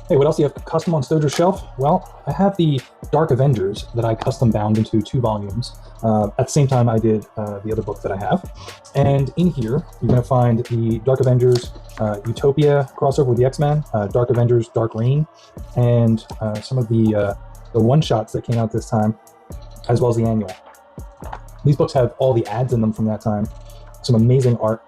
Hey, what else do you have custom on Stoger's shelf? Well, I have the Dark Avengers that I custom bound into 2 volumes. At the same time, I did the other book that I have. And in here, you're going to find the Dark Avengers Utopia crossover with the X-Men, Dark Avengers Dark Reign, and some of the one-shots that came out this time, as well as the annual. These books have all the ads in them from that time, some amazing art,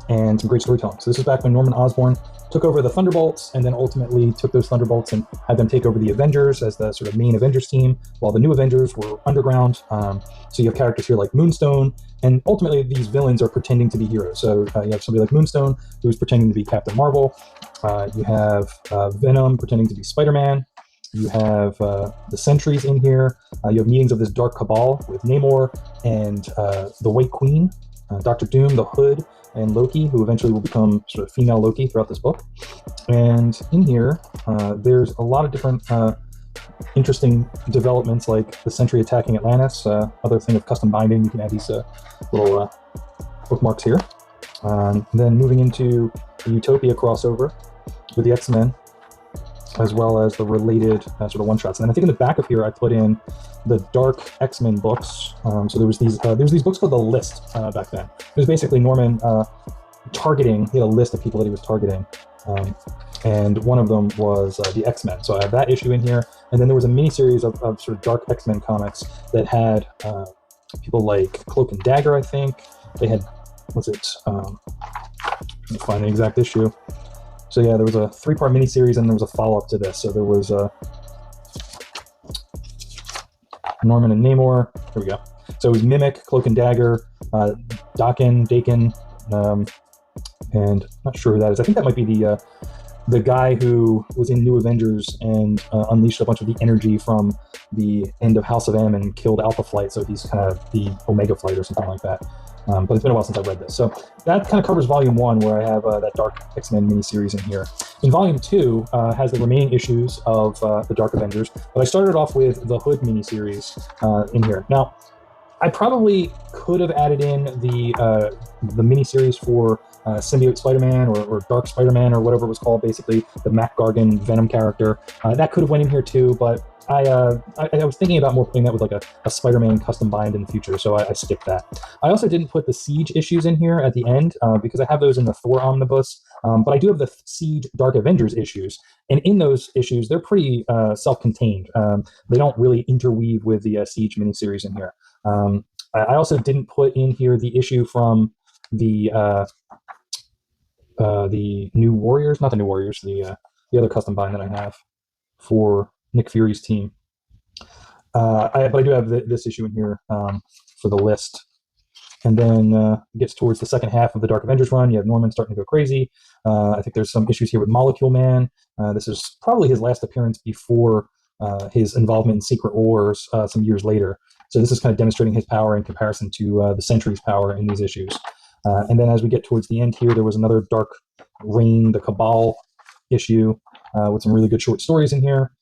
and some great storytelling. So this is back when Norman Osborn took over the Thunderbolts and then ultimately took those Thunderbolts and had them take over the Avengers as the sort of main Avengers team, while the new Avengers were underground. So you have characters here like Moonstone, and ultimately these villains are pretending to be heroes. So you have somebody like Moonstone who's pretending to be Captain Marvel. You have Venom pretending to be Spider-Man. You have the Sentries in here. You have meetings of this Dark Cabal with Namor and the White Queen, Doctor Doom, the Hood, and Loki, who eventually will become sort of female Loki throughout this book. And in here, there's a lot of different interesting developments, like the Sentry attacking Atlantis. Other thing of custom binding, you can add these little bookmarks here. Then moving into the Utopia crossover with the X-Men, as well as the related sort of one-shots. And then I think in the back of here, I put in the Dark X-Men books. So there was these books called The List back then. It was basically Norman targeting, he had a list of people that he was targeting. And one of them was the X-Men. So I have that issue in here. And then there was a mini-series of sort of Dark X-Men comics that had people like Cloak and Dagger, I think. They had, what's it? Let me find the exact issue. So yeah, there was a 3-part miniseries and there was a follow-up to this. So there was Norman and Namor. Here we go. So it was Mimic, Cloak and Dagger, Dakin, and I'm not sure who that is. I think that might be the guy who was in New Avengers and unleashed a bunch of the energy from the end of House of M and killed Alpha Flight. So he's kind of the Omega Flight or something like that. But it's been a while since I've read this. So that kind of covers Volume 1, where I have that Dark X-Men miniseries in here. In Volume 2 has the remaining issues of the Dark Avengers, but I started off with the Hood miniseries in here. Now, I probably could have added in the miniseries for Symbiote Spider-Man or Dark Spider-Man or whatever it was called, basically the Mac Gargan Venom character. That could have went in here too, but I was thinking about more putting that with like a Spider-Man custom bind in the future, so I skipped that. I also didn't put the Siege issues in here at the end because I have those in the Thor omnibus, but I do have the Siege Dark Avengers issues, and in those issues, they're pretty self-contained. They don't really interweave with the Siege miniseries in here. I also didn't put in here the issue from the New Warriors, not the New Warriors, the other custom bind that I have for Nick Fury's team. But I do have this issue in here for the list. And then it gets towards the second half of the Dark Avengers run. You have Norman starting to go crazy. I think there's some issues here with Molecule Man. This is probably his last appearance before his involvement in Secret Wars some years later. So this is kind of demonstrating his power in comparison to the Sentry's power in these issues. And then as we get towards the end here, there was another Dark Reign, the Cabal issue with some really good short stories in here.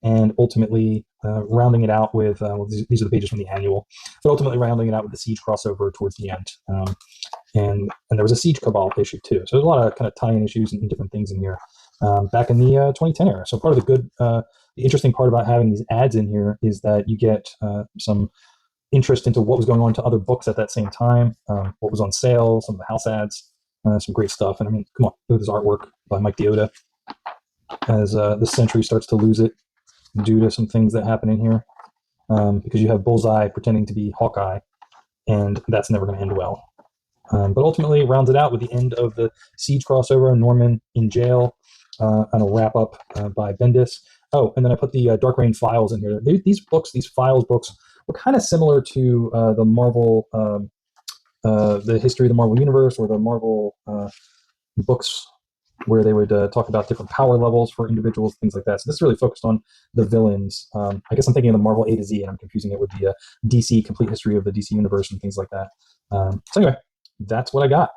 And ultimately rounding it out with, these are the pages from the annual, but ultimately rounding it out with the Siege crossover towards the end. And there was a Siege Cabal issue too. So there's a lot of kind of tie-in issues and different things in here back in the 2010 era. So part of the interesting part about having these ads in here is that you get some interest into what was going on to other books at that same time, what was on sale, some of the house ads, some great stuff. And I mean, come on, look at this artwork by Mike Deoda as the Sentry starts to lose it due to some things that happen in here, because you have Bullseye pretending to be Hawkeye, and that's never going to end well. But ultimately rounds it out with the end of the Siege crossover, Norman in jail, and a wrap-up by Bendis. Oh, and then I put the Dark Reign files in here. These files books, were kind of similar to the Marvel, the history of the Marvel Universe, or the Marvel books, where they would talk about different power levels for individuals, things like that. So this is really focused on the villains. I guess I'm thinking of the Marvel A to Z, and I'm confusing it with the DC Complete History of the DC Universe and things like that. So anyway, that's what I got.